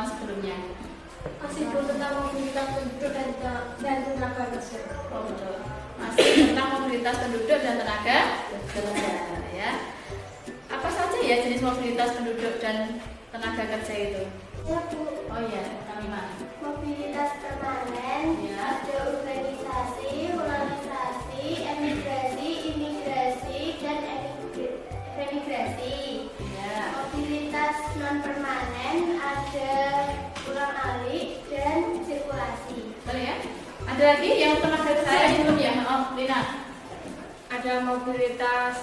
pertemuan sebelumnya. Masih tentang mobilitas penduduk dan tenaga kerja. Oh, betul. Masih tentang mobilitas penduduk dan tenaga kerja ya. Apa saja ya jenis mobilitas penduduk dan tenaga kerja itu? Ya, Bu. Oh iya, Kamima. Mobilitas permanen, Ya. ada urbanisasi, ruralisasi, emigrasi, imigrasi, dan remigrasi. Ya. Mobilitas non permanen ada ulang-alik dan sirkulasi. Betul ya. Ada lagi yang tenaga kerja ini belum ya? Oh, Lina. Ada mobilitas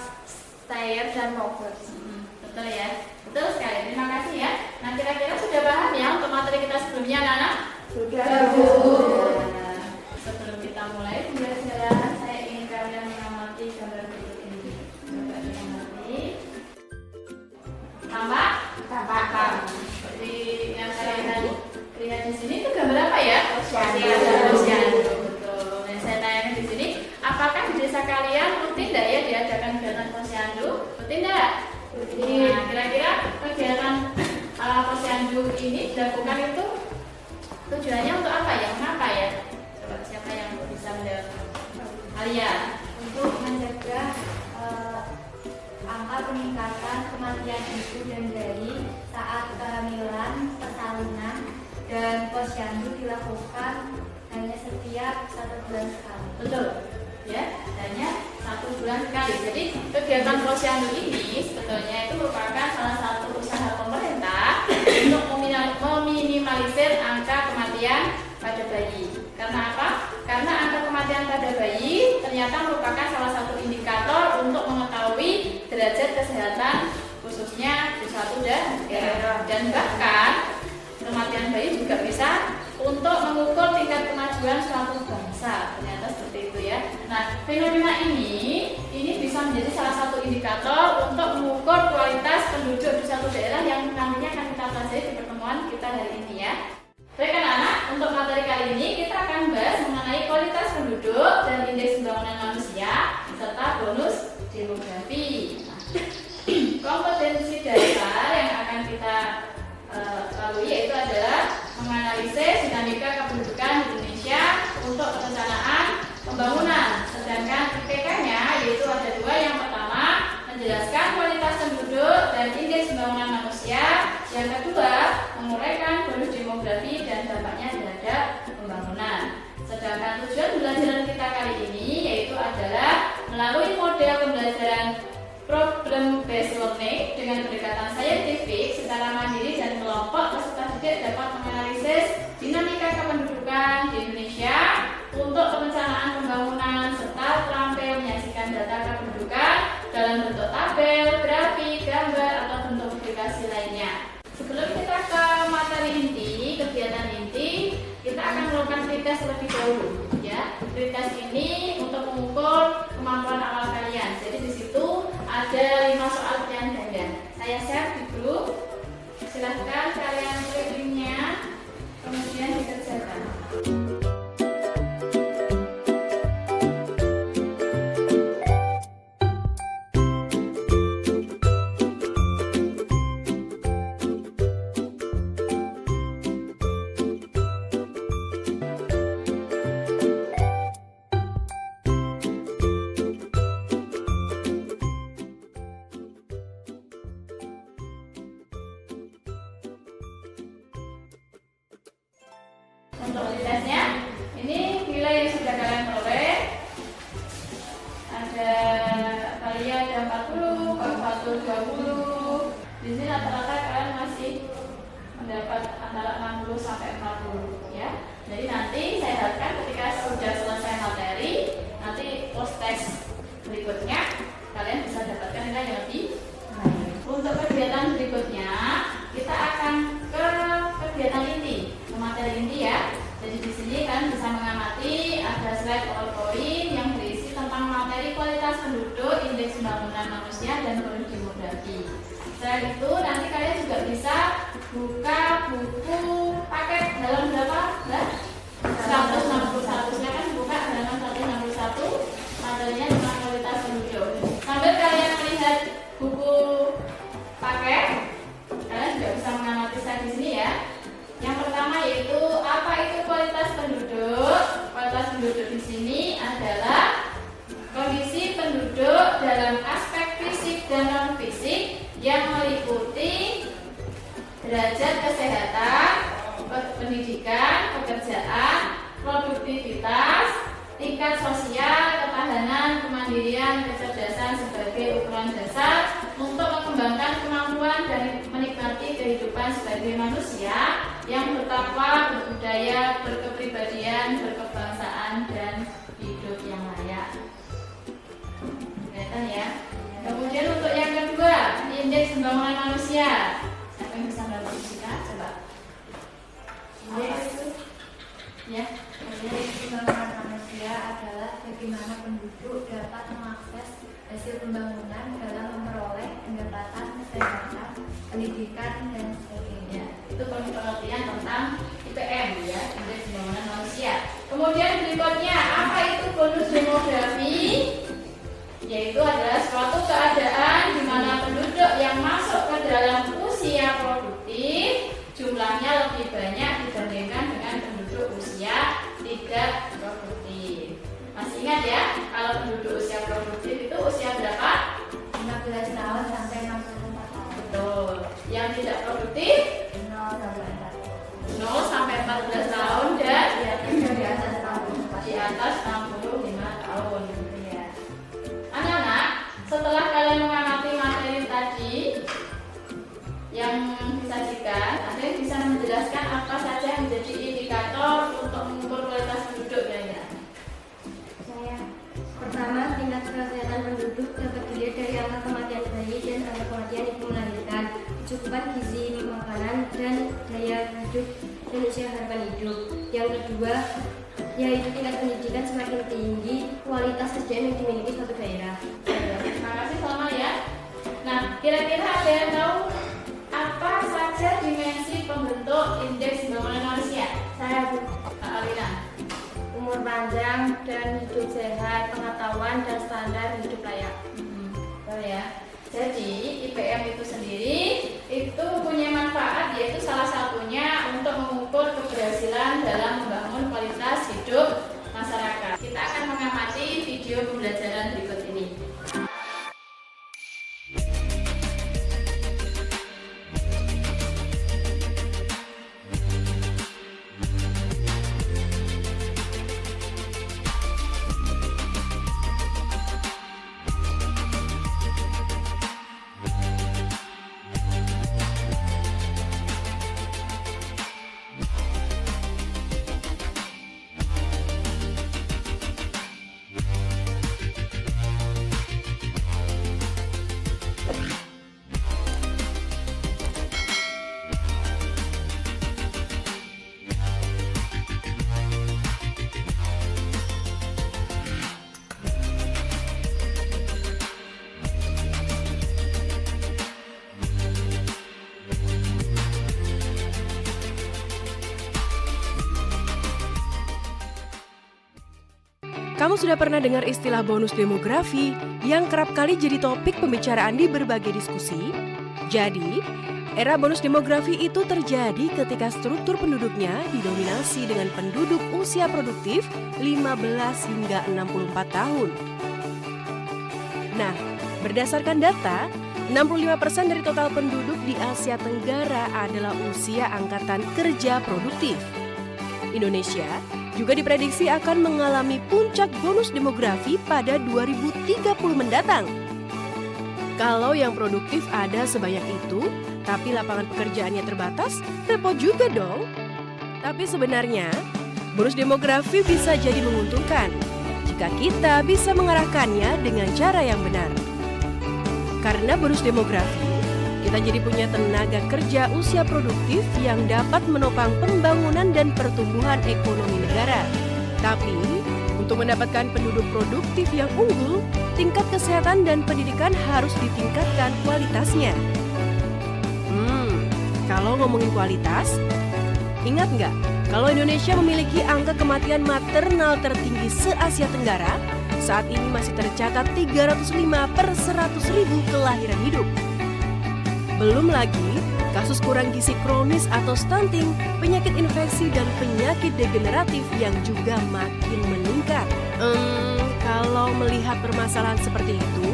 stayer dan movers. Betul ya. Betul sekali. Terima kasih ya. Nah, kira-kira sudah paham ya untuk materi kita sebelumnya, anak-anak? Sudah, Bu. Nah, sebelum kita mulai pembelajaran, saya ingin kalian mengamati gambar berikut ini. Coba diamati. Tampak? Tampak. Seperti yang kalian lihat di sini itu gambar apa ya? Posyandu. Betul. Dan saya tanyakan di sini, apakah di desa kalian rutin tidak ya diadakan kegiatan posyandu? Rutin tidak? Nah, kira-kira kegiatan posyandu ini dilakukan itu tujuannya untuk apa ya? Mengapa ya? Coba siapa yang bisa menjawab? Alia. untuk mencegah angka peningkatan kematian ibu dan bayi saat kehamilan, persalinan, dan posyandu dilakukan hanya setiap 1 bulan sekali. Betul. Ya, hanya 1 bulan sekali. Jadi kegiatan posyandu ini sebetulnya itu merupakan salah satu usaha pemerintah untuk meminimalisir angka kematian pada bayi. Karena apa? Karena angka kematian pada bayi ternyata merupakan salah satu indikator untuk mengetahui derajat kesehatan khususnya pusat daerah. Dan bahkan kematian bayi juga bisa untuk mengukur tingkat kemajuan suatu bangsa. Ternyata seperti itu ya. Nah, fenomena ini bisa menjadi salah satu indikator untuk mengukur kualitas penduduk di suatu daerah yang nantinya akan kita pelajari di pertemuan kita hari ini ya. Baik anak-anak, untuk materi kali ini kita akan bahas mengenai kualitas penduduk dan indeks pembangunan manusia serta bonus demografi. Nah, kompetensi dasar yang akan kita lalui yaitu adalah menganalisis dinamika kependudukan di Indonesia untuk perencanaan pembangunan. Sedangkan IPK-nya yaitu ada 2. Yang pertama, menjelaskan kualitas penduduk dan indeks pembangunan manusia. Yang kedua, menguraikan bonus demografi dan dampaknya terhadap pembangunan. Sedangkan tujuan pembelajaran kita kali ini yaitu adalah melalui model pembelajaran problem based learning dengan pendekatan saintifik secara mandiri dan kelompok peserta didik dapat menganalisis dinamika kependudukan di Indonesia untuk perencanaan pembangunan serta terampil menyajikan data kependudukan dalam bentuk tabel, grafik, gambar atau bentuk aplikasi lainnya. Sebelum kita ke materi inti, kegiatan inti, kita akan melakukan pretest terlebih dahulu ya. Pretest ini untuk mengukur kemampuan awal kalian. Jadi di situ ada 5 soal pertanyaan ganda. Saya share di grup. Silahkan kalian klik linknya, kemudian dikerjakan. Untuk pretestnya, ini nilai yang sudah kalian peroleh. Ada kalian ada 40, kalau 1 20. Di sini rata-rata kalian masih mendapat antara 60 sampai 40 ya. Jadi nanti saya harapkan ketika sudah selesai materi, nanti post test berikutnya kalian bisa dapatkan nilai yang lebih baik. Untuk kegiatan berikutnya, kita akan ke kegiatan inti, ke materi inti ya. Jadi di sini kalian bisa mengamati ada slide PowerPoint yang berisi tentang materi kualitas penduduk, indeks pembangunan manusia dan bonus demografi. Selain itu nanti kalian juga bisa buka buku paket dalam berapa? 161. Silakan buka halaman 161, materinya tentang kualitas penduduk. Sambil kalian melihat buku paket, kalian juga bisa mengamati saya di sini ya. derajat kesehatan, pendidikan, pekerjaan, produktivitas, tingkat sosial, ketahanan, kemandirian, kecerdasan sebagai ukuran dasar untuk mengembangkan kemampuan dan menikmati kehidupan sebagai manusia yang bertakwa, berbudaya, berkepribadian, berkebangsaan, dan hidup yang layak. Kelihatan ya? Kemudian untuk yang kedua, indeks pembangunan manusia. Siapa yang bisa mendapat fisika? Coba. Indeks ya. Indeks pembangunan manusia adalah bagaimana penduduk dapat mengakses hasil pembangunan dalam memperoleh pendapatan, kesehatan, pendidikan, dan sebagainya. Itu pengertian tentang IPM ya, indeks pembangunan manusia. Kemudian berikutnya, apa itu bonus demografi? Yaitu adalah suatu keadaan di mana penduduk yang masuk ke dalam usia produktif jumlahnya lebih banyak dibandingkan dengan penduduk usia tidak produktif. Masih ingat ya, kalau penduduk usia produktif itu usia berapa? 15 tahun sampai 64 tahun. Betul. Yang tidak produktif 0 sampai 14 tahun dan di atas tahun. di atas 65 tahun gitu ya. Anak-anak, setelah kalian mengamati materi tadi yang disajikan, ada yang bisa menjelaskan apa saja yang menjadi indikator untuk mengukur kualitas penduduk ya? Saya pertama, tingkat kesehatan penduduk dapat dilihat dari angka kematian bayi dan angka kematian ibu melahirkan, kecukupan gizi makanan, dan daya hidup dan usia harapan hidup. Yang kedua, yaitu tingkat pendidikan semakin tinggi, kualitas SDM yang dimiliki suatu daerah. Terima kasih Salma ya. Nah, kira-kira ada yang tahu apa saja dimensi pembentuk indeks pembangunan manusia? Saya Kak Alina. umur panjang dan hidup sehat, pengetahuan dan standar hidup layak. Betul ya. Jadi IPM itu sendiri itu punya manfaat, yaitu salah satunya untuk mengukur keberhasilan dalam membangun kualitas hidup masyarakat. Kita akan mengamati video pembelajaran berikut ini. Kamu sudah pernah dengar istilah bonus demografi yang kerap kali jadi topik pembicaraan di berbagai diskusi? Jadi, era bonus demografi itu terjadi ketika struktur penduduknya didominasi dengan penduduk usia produktif 15 hingga 64 tahun. Nah, berdasarkan data, 65% dari total penduduk di Asia Tenggara adalah usia angkatan kerja produktif. Indonesia juga diprediksi akan mengalami puncak bonus demografi pada 2030 mendatang. Kalau yang produktif ada sebanyak itu, tapi lapangan pekerjaannya terbatas, repot juga dong. Tapi sebenarnya, bonus demografi bisa jadi menguntungkan jika kita bisa mengarahkannya dengan cara yang benar. Karena bonus demografi, kita jadi punya tenaga kerja usia produktif yang dapat menopang pembangunan dan pertumbuhan ekonomi negara. Tapi, untuk mendapatkan penduduk produktif yang unggul, tingkat kesehatan dan pendidikan harus ditingkatkan kualitasnya. Kalau ngomongin kualitas, ingat nggak kalau Indonesia memiliki angka kematian maternal tertinggi se-Asia Tenggara, saat ini masih tercatat 305 per 100.000 kelahiran hidup. Belum lagi kasus kurang gizi kronis atau stunting, penyakit infeksi dan penyakit degeneratif yang juga makin meningkat. Kalau melihat permasalahan seperti itu,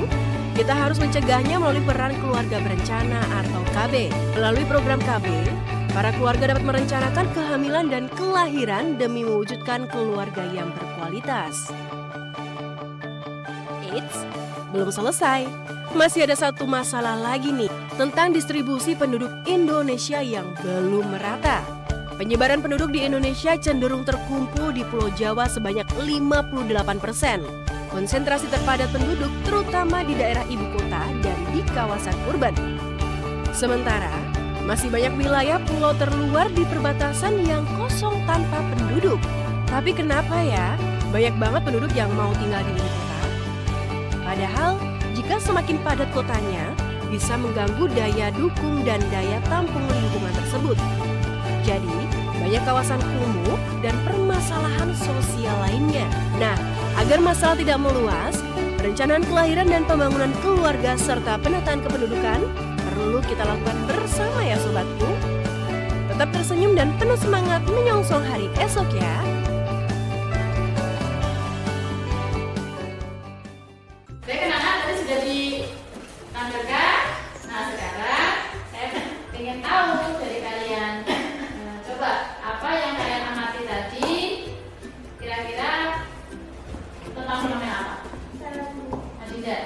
Kita harus mencegahnya melalui peran keluarga berencana atau KB. Melalui program KB, para keluarga dapat merencanakan kehamilan dan kelahiran demi mewujudkan keluarga yang berkualitas. Eits, belum selesai. Masih ada satu masalah lagi nih, tentang distribusi penduduk Indonesia yang belum merata. Penyebaran penduduk di Indonesia cenderung terkumpul di Pulau Jawa sebanyak 58%. Konsentrasi terpadat penduduk terutama di daerah ibu kota dan di kawasan urban. Sementara, masih banyak wilayah pulau terluar di perbatasan yang kosong tanpa penduduk. Tapi kenapa ya, banyak banget penduduk yang mau tinggal di ibu kota? Padahal, jika semakin padat kotanya, bisa mengganggu daya dukung dan daya tampung lingkungan tersebut. Jadi, banyak kawasan kumuh dan permasalahan sosial lainnya. Nah, agar masalah tidak meluas, perencanaan kelahiran dan pembangunan keluarga serta penataan kependudukan perlu kita lakukan bersama ya sobatku. Tetap tersenyum dan penuh semangat menyongsong hari esok ya. Baik anak-anak, tadi sudah ditampilkan. Nah sekarang saya ingin tahu dari kalian. Coba apa yang kalian amati tadi? Kira-kira tentang fenomena apa? Adinda.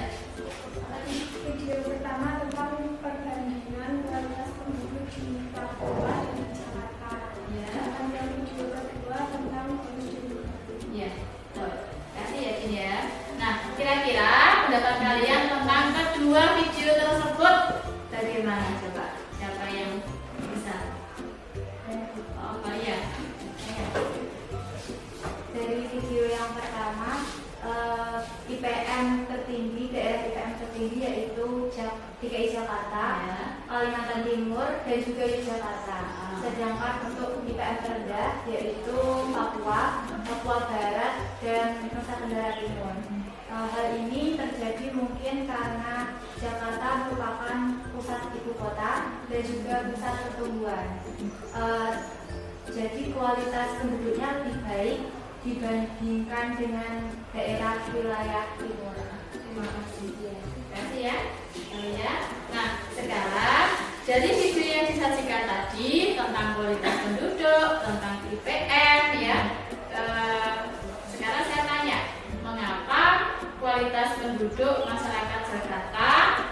Video pertama tentang perbandingan kualitas penduduk di Papua dan di Jakarta. Ya. Dan yang video kedua tentang penduduk. Iya. Tuh. Kasih ya Din ya. Nah, kira-kira pendapat kalian tentang kedua video tersebut bagaimana coba? Siapa yang bisa? Oh, ya. Dari video yang pertama, IPM tertinggi, daerah IPM tertinggi yaitu DKI Jakarta, Ya. Kalimantan Timur, dan juga Yogyakarta. Sedangkan untuk IPM terendah yaitu Papua, Papua Barat, dan Nusa Tenggara Timur. Hal ini terjadi mungkin karena Jakarta merupakan pusat ibu kota dan juga pusat pertumbuhan. Jadi kualitas penduduknya lebih baik dibandingkan dengan daerah wilayah timur. Terima kasih. Terima kasih ya. Ya. Nah, sekarang dari video yang disajikan tadi tentang kualitas penduduk, tentang IPM ya. Sekarang saya tanya, mengapa kualitas penduduk masyarakat Jakarta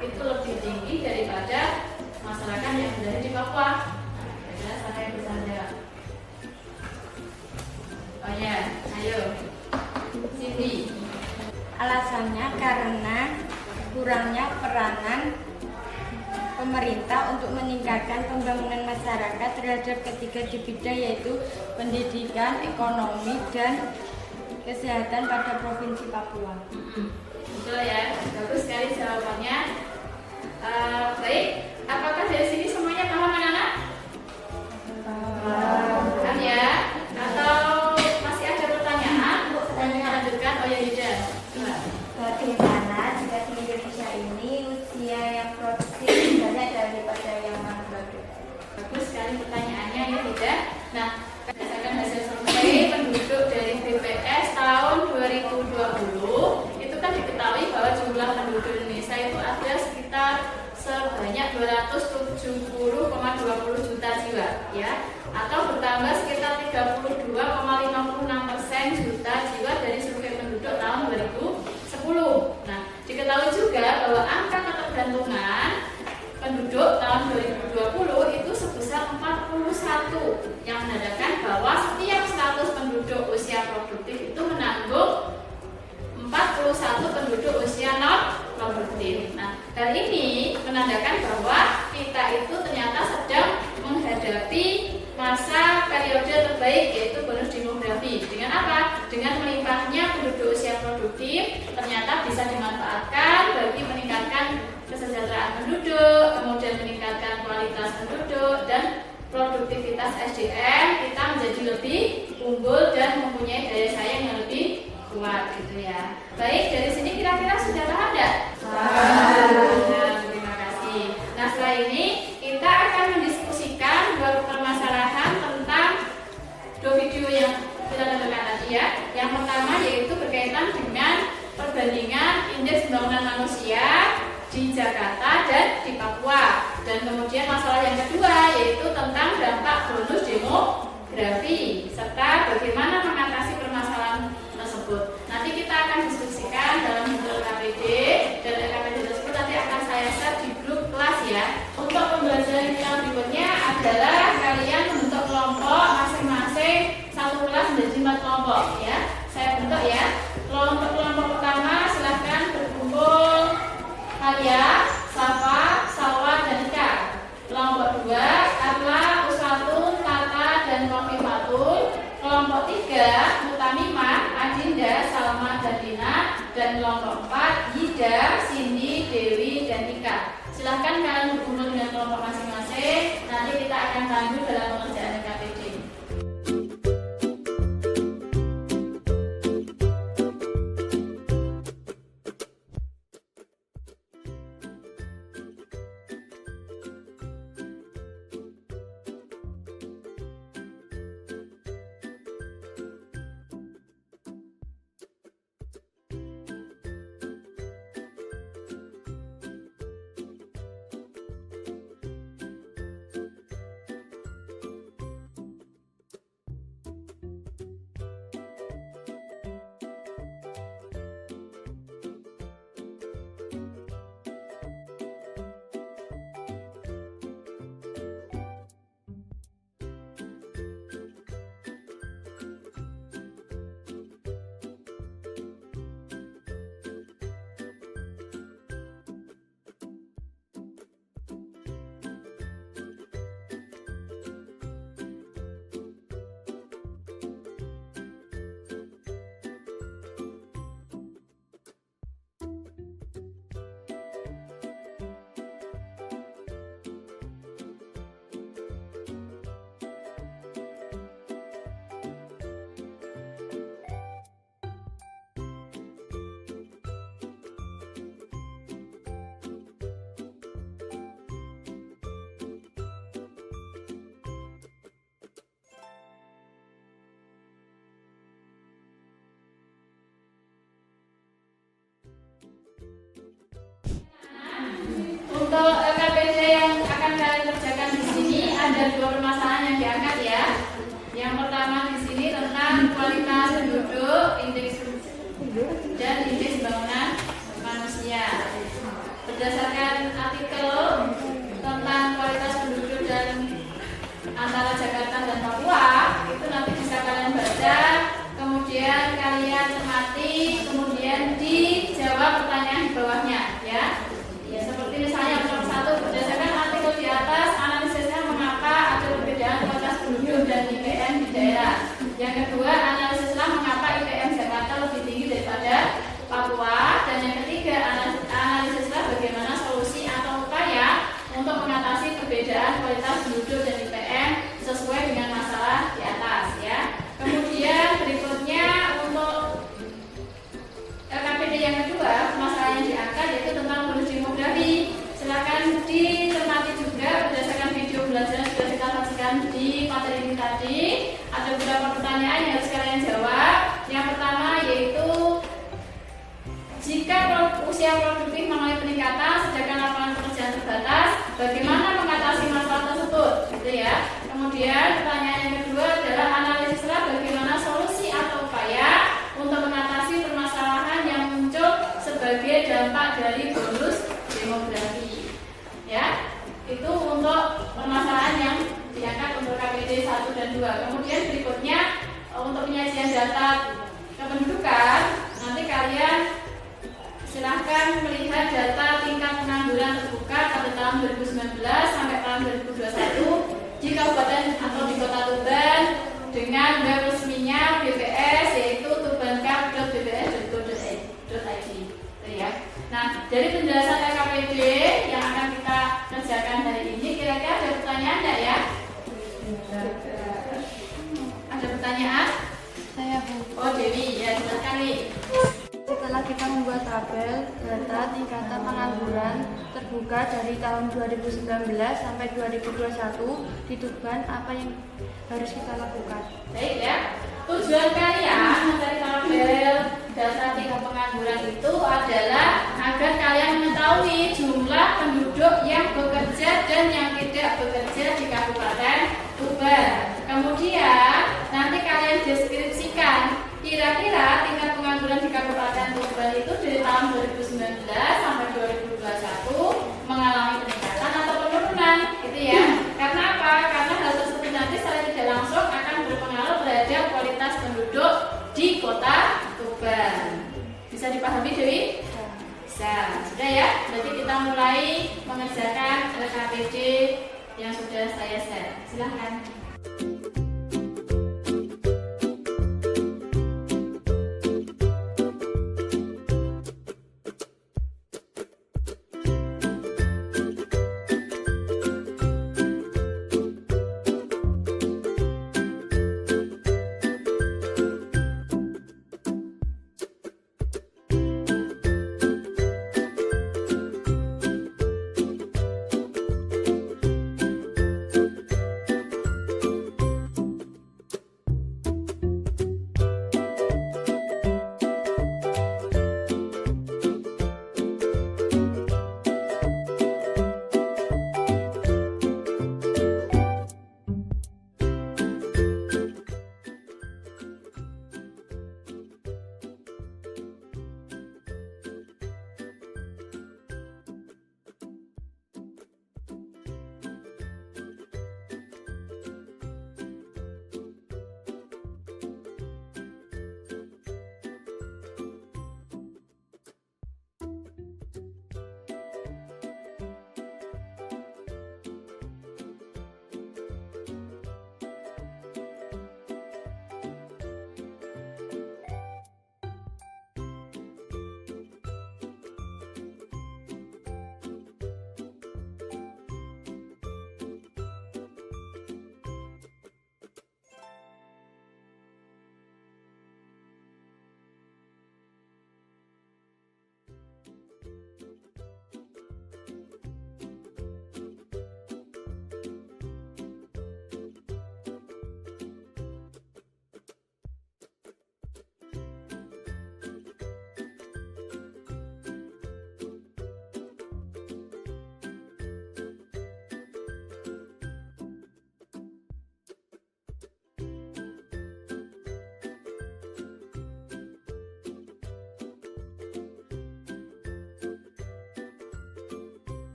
itu lebih tinggi daripada masyarakat yang berada di Papua? Nah, kira-kira siapa yang bisa menjawab? Oh ya, ayo, Cindy. Alasannya karena kurangnya peranan pemerintah untuk meningkatkan pembangunan masyarakat terhadap ketiga di bidang yaitu pendidikan, ekonomi, dan kesehatan pada Provinsi Papua. Betul ya, bagus sekali jawabannya. Baik, apakah dari sini semuanya paham anak-anak? Paham ya? Atau masih ada pertanyaan? Kita lanjutkan. Oh ya Yuda. Bagaimana jika di Indonesia ini usia yang produktif banyak daripada yang non-produktif? Bagus sekali pertanyaannya ya Yuda. Nah, berdasarkan hasil survei penduduk dari BPS tahun 2020 itu kan diketahui bahwa jumlah penduduk Indonesia itu ada sekitar sebanyak 270,20 juta jiwa ya, atau bertambah sekitar 32,56% juta jiwa dari survei penduduk tahun 2010. Nah, diketahui juga bahwa angka ketergantungan penduduk tahun 2020 itu sebesar 41, yang menandakan bahwa setiap 100 penduduk usia produktif itu menanggung 41 penduduk usia non produktif. Nah, hal ini menandakan bahwa kita itu ternyata sedang menghadapi masa periode terbaik yaitu bonus demografi. Dengan apa? Dengan melimpahnya penduduk usia produktif ternyata bisa dimanfaatkan bagi meningkatkan kesejahteraan penduduk, kemudian meningkatkan kualitas penduduk dan produktivitas SDM kita menjadi lebih unggul dan mempunyai daya saing yang lebih kuat gitu ya. Baik, dari sini kira-kira sudah paham tidak? Paham. Terima kasih. Nah, setelah ini kita akan mendiskusikan dua permasalahan tentang dua video yang kita tampilkan tadi ya. Yang pertama yaitu berkaitan dengan perbandingan indeks pembangunan manusia Jakarta dan di Papua. Dan kemudian masalah yang kedua yaitu tentang dampak bonus demografi serta bagaimana mengatasi permasalahan tersebut. Nanti kita akan diskusikan dalam bentuk LKPD, dan LKPD tersebut nanti akan saya share di grup kelas ya. Untuk pembelajaran kita berikutnya adalah kalian membentuk kelompok masing-masing satu kelas menjadi 4 kelompok ya. Saya bentuk ya. Kelompok pertama silahkan berkumpul Halia, Safa, Salwa, dan Ika. Kelompok 2 Arla, Uswatun, Tata, dan Kofifatun. Kelompok 3 Mutamimah, Adinda, Salma, dan Dina. Dan kelompok 4 Yida, Cindy, Dewi, dan Ika. Silahkan kalian berkumpul dengan kelompok masing-masing. Nanti kita akan lanjut dalam pengerjaan LKPD. Untuk LKPD yang akan kalian kerjakan di sini ada 2 permasalahan yang diangkat ya. Yang pertama di sini tentang kualitas penduduk, indeks dan indeks pembangunan manusia. Berdasarkan artikel tentang kualitas penduduk dan antara Jakarta dan Papua, itu nanti bisa kalian baca, kemudian kalian cermati, kemudian dijawab pertanyaan di bawahnya ya. Ya, seperti misalnya nomor 1, berdasarkan artikel di atas, analisisnya mengapa ada perbedaan kualitas penduduk dan IPM di daerah. Yang kedua, analisislah mengapa IPM Jakarta lebih tinggi daripada Papua. Dan yang ketiga, analisislah bagaimana solusi atau upaya untuk mengatasi perbedaan kualitas penduduk dan IPM sesuai dengan masalah di atas ya. Kemudian berikutnya untuk LKPD yang kedua, masalah yang diangkat yaitu tentang bonus demografi. Silakan dicermati juga berdasarkan video belajar yang sudah kita saksikan di materi ini tadi. Ada beberapa pertanyaan yang harus kalian jawab. Yang pertama yaitu, jika usia produktif mengalami peningkatan sedangkan lapangan pekerjaan terbatas, bagaimana mengatasi masalah tersebut? Gitu ya. Kemudian pertanyaan yang kedua adalah, analisislah bagaimana solusi atau upaya untuk mengatasi permasalahan yang muncul sebagai dampak dari bonus demografi. Ya, itu untuk permasalahan yang diangkat untuk KPD 1 dan 2. Kemudian berikutnya untuk penyajian data kependudukan, nanti kalian silahkan melihat data tingkat pengangguran terbuka pada tahun 2019 sampai tahun 2021 di kabupaten atau di kota Tuban dengan web resminya BPS, yaitu tubankap.bps.go.id ya. Nah, dari penjelasan LKPD yang akan kita kerjakan hari ini, kira-kira ada pertanyaan enggak ya? Ada pertanyaan? Saya Bu. Oh, Dewi, ya silakan nih. Setelah kita membuat tabel data tingkatan pengangguran terbuka dari tahun 2019 sampai 2021 di Tuban, apa yang harus kita lakukan. Baik ya, tujuan kalian mencari tabel data tingkat pengangguran itu adalah agar kalian mengetahui jumlah penduduk yang bekerja dan yang tidak bekerja di Kabupaten Tuban. Kemudian nanti kalian deskripsikan kira-kira tingkat pengangguran di Kabupaten Tuban itu dari tahun 2019 sampai 2021 mengalami peningkatan atau penurunan, gitu ya. Karena apa? Karena hal tersebut nanti secara tidak langsung akan berpengaruh terhadap kualitas penduduk di Kota Tuban. Bisa dipahami, Dewi? Bisa. Sudah ya? Berarti kita mulai mengerjakan LKPD yang sudah saya share. Silahkan.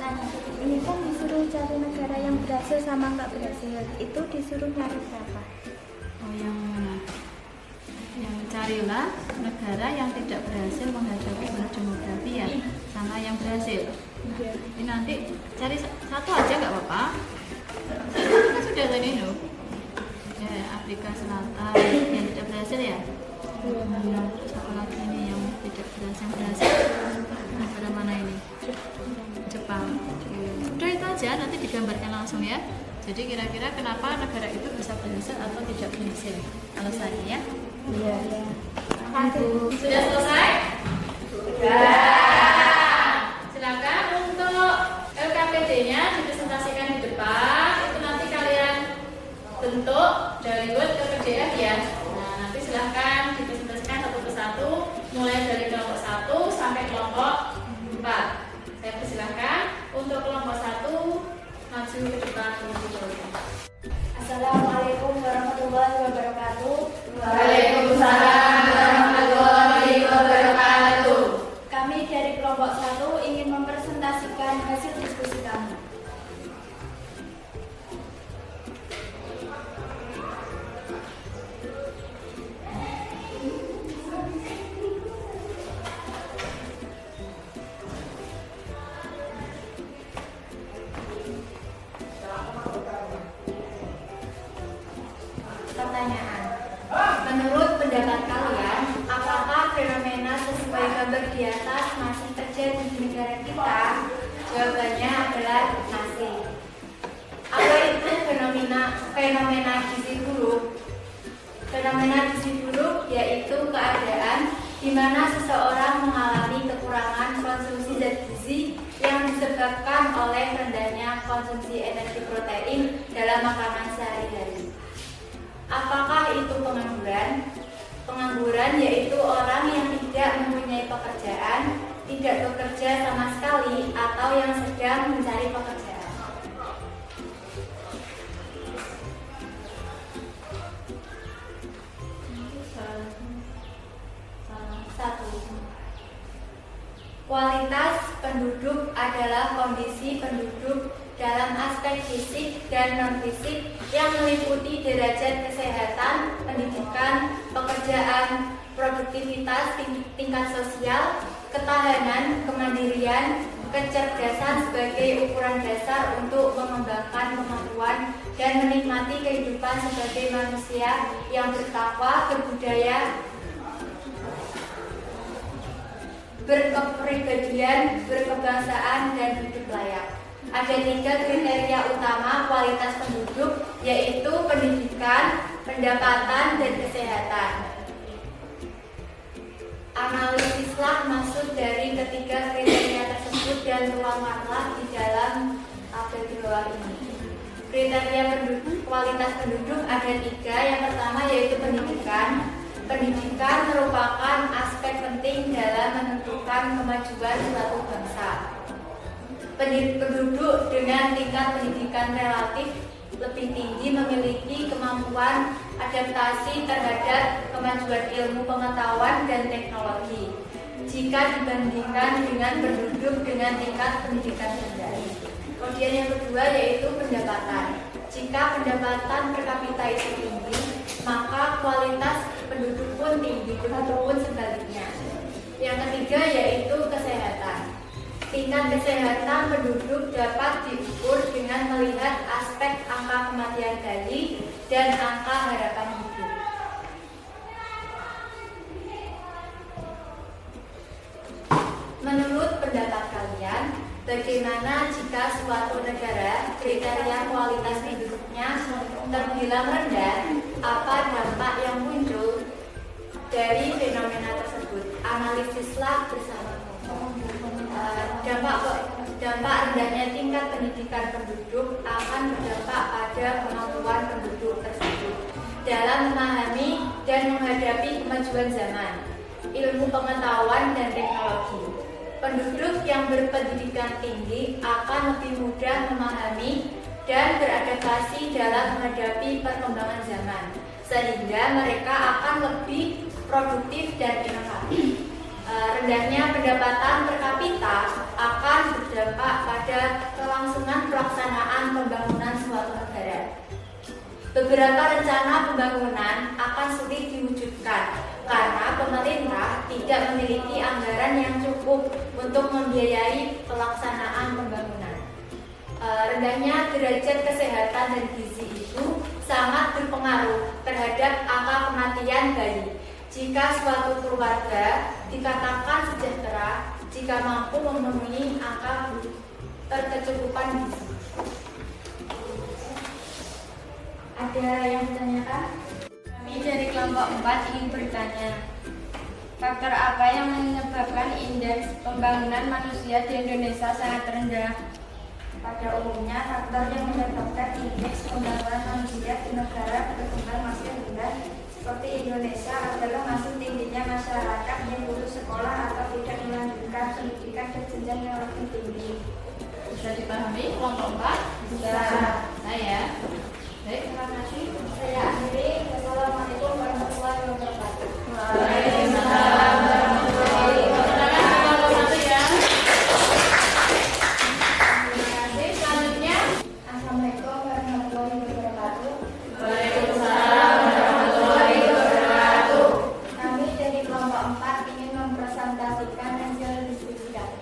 Ini kan disuruh cari negara yang berhasil sama nggak berhasil. Itu disuruh nyari siapa? Oh, yang mana? Yang carilah negara yang tidak berhasil menghadapi bonus demografi ya, sama yang berhasil. Ini nanti cari satu aja nggak apa-apa. Kan sudah tadi loh. Ya, Afrika Selatan yang tidak berhasil ya. Terus apa lagi ini yang tidak berhasil? Negara mana ini? Jepang. Udah itu aja, nanti digambarkan langsung ya. Jadi kira-kira kenapa negara itu bisa berhasil atau tidak berhasil? Alasannya ya. Iya. Sudah selesai? Sudah. Silakan untuk LKPD-nya dipresentasikan di depan. Itu nanti kalian bentuk dari Word ke PDF ya. Nah, nanti silahkan dipresentasikan satu persatu, mulai dari kelompok 1 sampai kelompok 4. Saya persilahkan untuk kelompok 1 maju ke depan terlebih dahulu. Assalamualaikum warahmatullahi wabarakatuh. Waalaikumsalam warahmatullahi wabarakatuh. Kami dari kelompok 1 ingin mempresentasikan hasil diskusi kami. Pertanyaan. Menurut pendapat kalian, apakah fenomena sesuai gambar di atas masih terjadi di negara kita? Jawabannya adalah masih. Apa itu fenomena gizi buruk? Fenomena gizi buruk yaitu keadaan di mana seseorang mengalami kekurangan konsumsi zat gizi yang disebabkan oleh rendahnya konsumsi energi protein dalam makanan sehari-hari. Apakah itu pengangguran? Pengangguran yaitu orang yang tidak mempunyai pekerjaan, tidak bekerja sama sekali, atau yang sedang mencari pekerjaan. Satu. Kualitas penduduk adalah kondisi penduduk dalam aspek fisik dan non-fisik yang meliputi derajat kesehatan, pendidikan, pekerjaan, produktivitas, tingkat sosial, ketahanan, kemandirian, kecerdasan sebagai ukuran dasar untuk mengembangkan kemampuan dan menikmati kehidupan sebagai manusia yang bertakwa, berbudaya, berkepribadian, berkebangsaan, dan hidup layak. Ada 3 kriteria utama kualitas penduduk, yaitu pendidikan, pendapatan, dan kesehatan. Analisislah maksud dari ketiga kriteria tersebut dan tuangkanlah di dalam tabel di bawah ini. Kriteria kualitas penduduk ada 3. Yang pertama yaitu pendidikan. Pendidikan merupakan aspek penting dalam menentukan kemajuan suatu bangsa. Penduduk dengan tingkat pendidikan relatif lebih tinggi memiliki kemampuan adaptasi terhadap kemajuan ilmu pengetahuan dan teknologi jika dibandingkan dengan penduduk dengan tingkat pendidikan rendah. Kemudian yang kedua yaitu pendapatan. Jika pendapatan per kapita itu tinggi, maka kualitas penduduk pun tinggi, begitupun sebaliknya. Yang ketiga yaitu kesehatan. Tingkat kesehatan penduduk dapat diukur dengan melihat aspek angka kematian bayi dan angka harapan hidup. Menurut pendapat kalian, bagaimana jika suatu negara kriteria kualitas penduduknya terbilang rendah? Apa dampak yang muncul dari fenomena tersebut? Analisislah bersama. Dampak rendahnya tingkat pendidikan penduduk akan berdampak pada kemampuan penduduk tersebut dalam memahami dan menghadapi kemajuan zaman, ilmu pengetahuan dan teknologi. Penduduk yang berpendidikan tinggi akan lebih mudah memahami dan beradaptasi dalam menghadapi perkembangan zaman, sehingga mereka akan lebih produktif dan inovatif. Rendahnya pendapatan per kapita akan berdampak pada kelangsungan pelaksanaan pembangunan suatu negara. Beberapa rencana pembangunan akan sulit diwujudkan karena pemerintah tidak memiliki anggaran yang cukup untuk membiayai pelaksanaan pembangunan. Rendahnya derajat kesehatan dan gizi itu sangat berpengaruh terhadap angka kematian bayi. Jika suatu keluarga dikatakan sejahtera jika mampu memenuhi angka terkecukupan gizi. Ada yang ditanyakan? Kami dari kelompok 4 ingin bertanya, faktor apa yang menyebabkan indeks pembangunan manusia di Indonesia sangat rendah? Pada umumnya, faktor yang menyebabkan indeks pembangunan manusia di negara berkembang masih rendah seperti Indonesia adalah masih tingginya masyarakat yang lulus sekolah atau tidak melanjutkan pendidikan ke jenjang yang lebih tinggi. Bisa dipahami kelompok 4? Bisa. Saya. Baik, terima kasih. Saya akhiri. Wassalamualaikum warahmatullahi wabarakatuh. Waalaikumsalam warahmatullahi wabarakatuh. Kelompok 1 ya. Terima kasih. Selanjutnya. Assalamualaikum warahmatullahi wabarakatuh. Waalaikumsalam warahmatullahi wabarakatuh. Kami dari kelompok 4 ingin mempresentasikan hasil diskusi kami.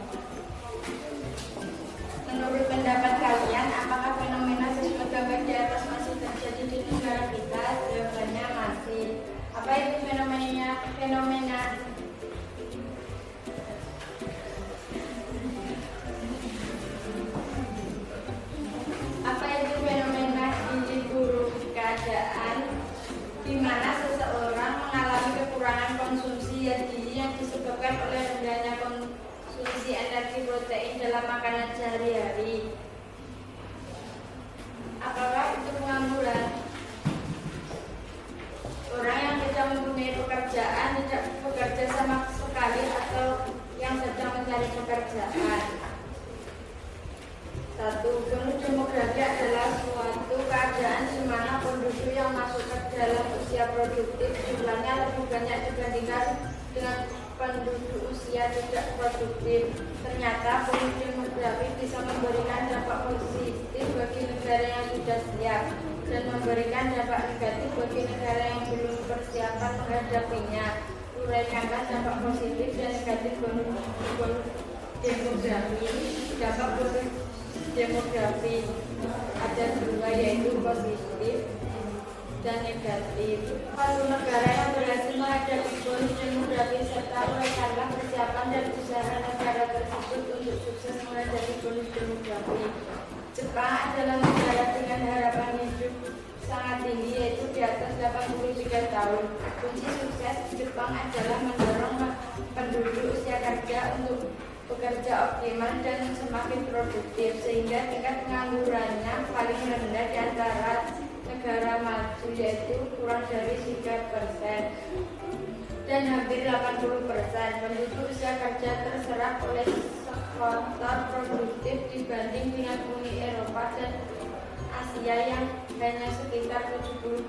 Menurut pendapat kalian, apakah fenomena siswa gambar di atas masih terjadi di negara kita? Jawabannya masih. Apa itu fenomenanya? Apa itu fenomena gizi buruk? Keadaan di mana seseorang mengalami kekurangan konsumsi gizi yang disebabkan oleh rendahnya konsumsi energi protein dalam makanan sehari-hari. Apakah itu pengangguran? Orang yang tidak mempunyai pekerjaan, tidak bekerja sama sekali, atau yang sedang mencari pekerjaan. 1. Bonus demografi adalah suatu keadaan di mana penduduk yang masuk ke dalam usia produktif jumlahnya lebih banyak dibandingkan dengan penduduk usia tidak produktif. Ternyata bonus demografi bisa memberikan dampak positif bagi negara yang sudah siap dan memberikan dampak negatif bagi negara yang belum persiapan menghadapinya. Uraikanlah dampak positif dan negatif bonus demografi. Dampak bonus demografi ada 2, yaitu positif dan negatif. Kalau negara yang berhasil menghadapi bonus demografi serta uraikanlah persiapan dan usaha negara tersebut untuk sukses menghadapi bonus demografi. Jepang adalah negara dengan harapan hidup sangat tinggi, yaitu di atas 83 tahun. Kunci sukses Jepang adalah mendorong penduduk usia kerja untuk bekerja optimal dan semakin produktif, sehingga tingkat penganggurannya paling rendah di antara negara maju, yaitu kurang dari 3% dan hampir 80%. Penduduk usia kerja terserap oleh sektor produktif dibanding dengan Uni Eropa dan Asia yang hanya sekitar 70%.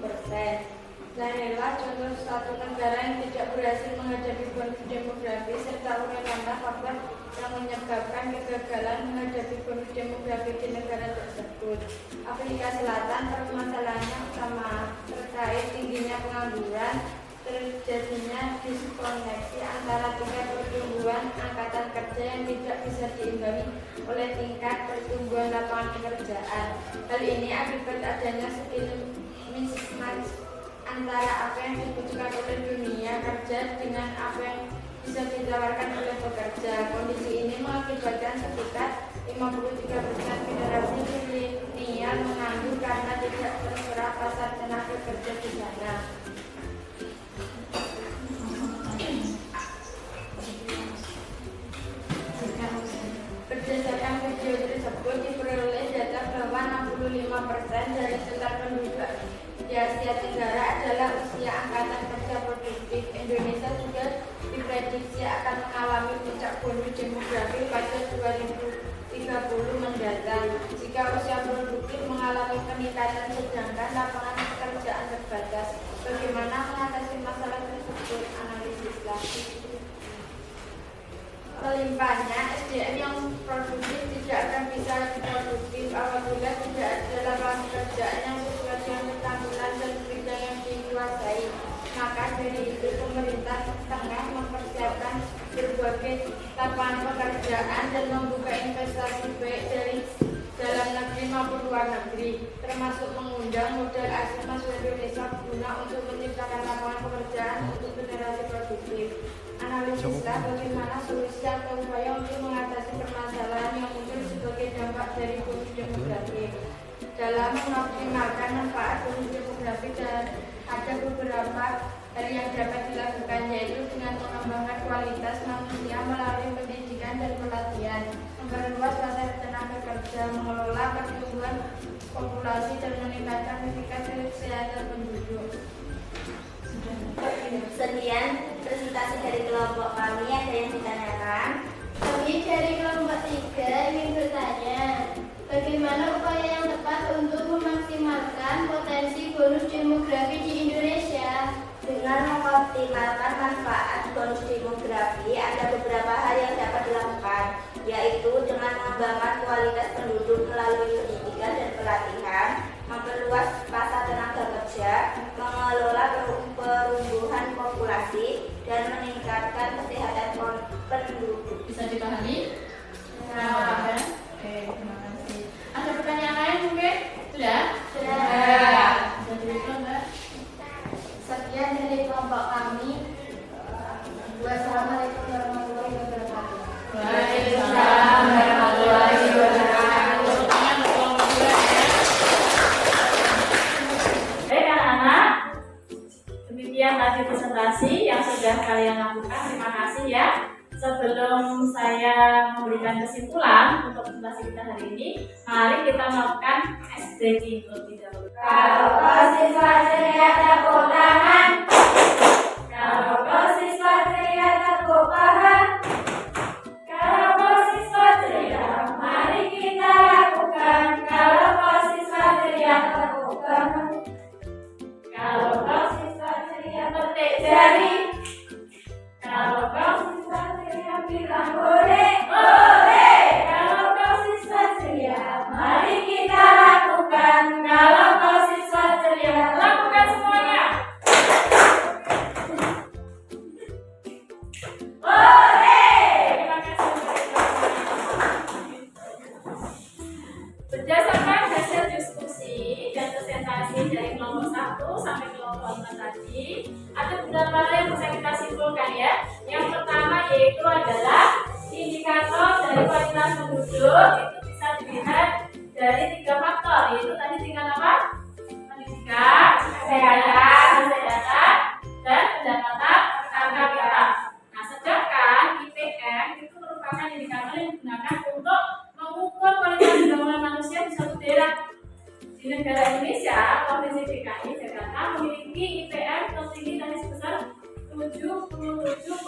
Lahirlah contoh satu negara yang tidak berhasil menghadapi bonus demografi serta uraikanlah faktor yang menyebabkan kegagalan menghadapi bonus demografi di negara tersebut. Afrika Selatan permasalahannya utama terkait tingginya pengangguran, terjadinya diskoneksi antara tingkat pertumbuhan angkatan kerja yang tidak bisa diimbangi oleh tingkat pertumbuhan lapangan pekerjaan. Hal ini akibat adanya skill mismatch antara apa yang dibutuhkan oleh dunia kerja dengan apa yang bisa ditawarkan oleh pekerja. Kondisi ini mengakibatkan sekitar 53% generasi milenial menganggur karena tidak terserap pasar tenaga kerja di sana. Berdasarkan video tersebut diperoleh data bahwa 65% dari total penduduk di Asia Tenggara adalah usia angkatan kerja produktif. Indonesia juga diprediksi akan mengalami puncak bonus demografi pada 2030 mendatang. Jika usia produktif mengalami peningkatan sedangkan lapangan pekerjaan terbatas, bagaimana mengatasi masalah tersebut? Analisislah. melimpahnya SDM yang produktif tidak akan bisa produktif apabila tidak ada lapangan pekerjaan yang sesuai dengan keterampilan dan bidang yang dikuasai. Maka dari itu pemerintah tengah mempersiapkan berbagai lapangan pekerjaan dan membuka investasi baik dari dalam negeri maupun luar negeri, termasuk mengundang modal asing masuk Indonesia guna untuk menciptakan lapangan pekerjaan untuk generasi produktif. Analisislah bagaimana solusi atau upaya untuk mengatasi permasalahan yang muncul sebagai dampak dari bonus demografi. Dalam mengoptimalkan manfaat bonus demografi dan ada beberapa hal yang dapat dilakukan, yaitu dengan mengembangkan kualitas manusia melalui pendidikan dan pelatihan, memperluas pasar tenaga kerja, mengelola pertumbuhan populasi dan meningkatkan efikasi kesehatan penduduk. Sekian presentasi dari kelompok kami. Ada yang ditanyakan? Kami dari kelompok 3 ingin bertanya, bagaimana upaya yang tepat untuk memaksimalkan potensi bonus demografi di Indonesia? Dengan mengoptimalkan manfaat bonus demografi, ada beberapa hal yang dapat dilakukan, yaitu dengan mengembangkan kualitas penduduk melalui pendidikan dan pelatihan, memperluas pasar tenaga kerja, mengelola pertumbuhan populasi, dan meningkatkan kesehatan penduduk. Bisa dipahami? Nah, oke, terima kasih. Ada pertanyaan lain mungkin? Sudah? Sudah. Jadi itu Mbak. Sekian dari kelompok kami. Wassalamualaikum warahmatullahi wabarakatuh. Waalaikumsalam warahmatullahi wabarakatuh. Tangan kelompok 2 ya. Baik anak-anak, demikian tadi presentasi yang sudah kalian lakukan. Terima kasih ya. Sebelum saya memberikan kesimpulan untuk presentasi kita hari ini, mari kita melakukan SDG terlebih dahulu. Kalau kau siswa ceria tepuk tangan. Kalau kau siswa ceria tepuk paha. Kalau kau siswa ceria, mari kita lakukan. Kalau kau siswa ceria tepuk tangan. Kalau kau siswa ceria petik jari. Kalau kau siswa ceria bilang boleh, boleh. Kalau kau siswa ceria, mari kita lakukan. Kalau kau siswa ceria, lakukan semuanya. Boleh. Terima kasih. Berdasarkan hasil diskusi dan presentasi dari kelompok 1 sampai kelompok 4 tadi, ada beberapa hal yang bisa kita simpulkan ya. Yang pertama yaitu adalah indikator dari kualitas penduduk itu bisa dilihat dari 3 faktor, yaitu tadi tingkat apa? Pendidikan, kesehatan, dan pendapatan per kapita. Nah, sedangkan IPM itu merupakan indikator yang digunakan untuk mengukur kualitas pembangunan manusia di suatu daerah. Di negara Indonesia, Provinsi DKI Jakarta memiliki IPM tertinggi tadi sebesar 77,60%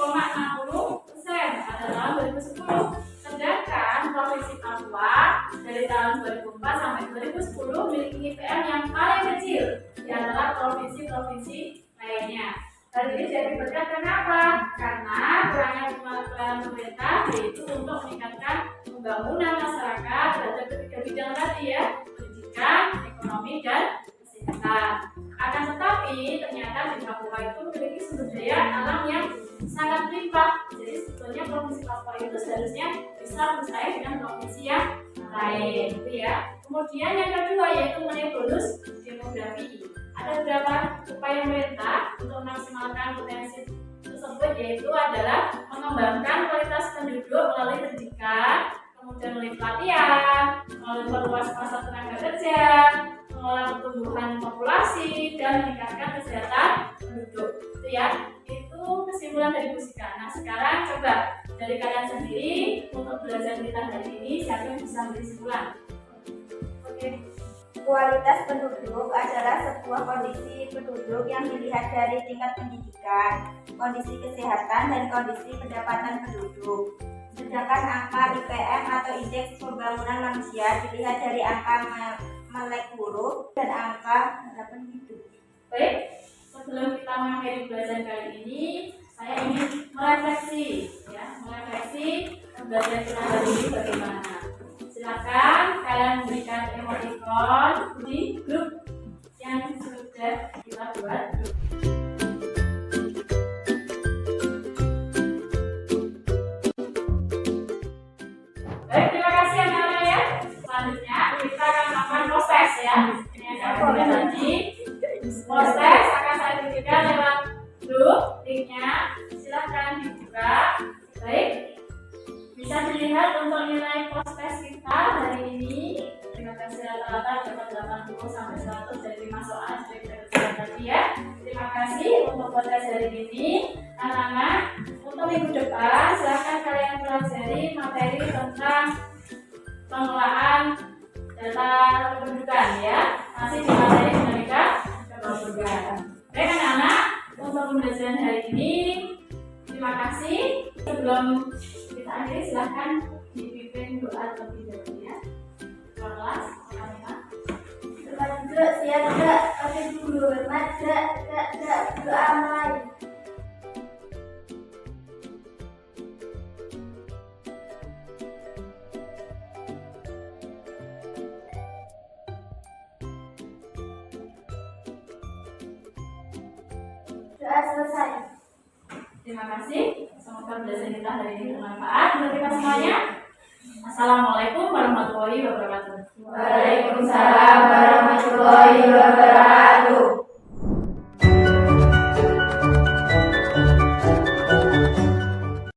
pada tahun 2010. Sedangkan Provinsi Papua dari tahun 2004 sampai 2010 memiliki IPM yang paling kecil di antara provinsi-provinsi lainnya. Hal ini jadi berkat kenapa? Karena kurangnya pengaturan pemerintah yaitu untuk meningkatkan pembangunan masyarakat pada ketiga bidang tadi ya, pendidikan, ekonomi, dan kesehatan. Akan tetapi ternyata di Papua itu memiliki sumber daya alam yang sangat melimpah. Jadi sebetulnya provinsi Papua itu seharusnya bisa bersaing dengan provinsi yang lain, gitu ya. Kemudian yang kedua yaitu mengenai bonus demografi. Ada beberapa upaya pemerintah untuk memaksimalkan potensi tersebut, yaitu adalah mengembangkan kualitas penduduk melalui pendidikan, kemudian melalui pelatihan, melalui perluas pasar tenaga kerja, mengelola pertumbuhan populasi, dan meningkatkan kesehatan penduduk. Itu ya, itu kesimpulan dari Pusika. Nah sekarang coba dari kalian sendiri untuk belajar kita hari ini, siapa yang bisa memberi kesimpulan? Oke. Kualitas penduduk adalah sebuah kondisi penduduk yang dilihat dari tingkat pendidikan, kondisi kesehatan, dan kondisi pendapatan penduduk. Sedangkan angka IPM atau indeks pembangunan manusia dilihat dari angka melek huruf dan angka harapan hidup. Baik, sebelum kita mengakhiri pelajaran kali ini, saya ingin merefleksi pembelajaran kita hari ini bagaimana? Silakan kalian berikan emoticon di grup yang sudah kita buat. Baik, terima kasih anak-anak ya. Selanjutnya kita akan melakukan proses ya. Ini akan kita nanti. Proses akan saya tunjukkan lewat grup linknya. Silahkan dibuka. Baik. Bisa dilihat untuk nilai proses kita hari ini. Terima kasih rata-rata dapat 80 sampai 100 dari 5 soal seperti yang tadi ya. Terima kasih untuk proses hari ini. Anak-anak, untuk minggu depan silahkan kalian pelajari materi tentang pengelolaan data kependudukan ya. Masih di materi dinamika kependudukan. Baik anak-anak, untuk pembelajaran hari ini terima kasih. Sebelum kita akhiri silahkan dipimpin doa terlebih dahulu ya. Kelas, anak-anak. Hormat gerak, siap gerak, pakai dulu. Hormat gerak, doa mulai. Doa selesai. Terima kasih. Semoga pembelajaran kita hari ini bermanfaat untuk kita semuanya. Assalamualaikum warahmatullahi wabarakatuh. Waalaikumsalam warahmatullahi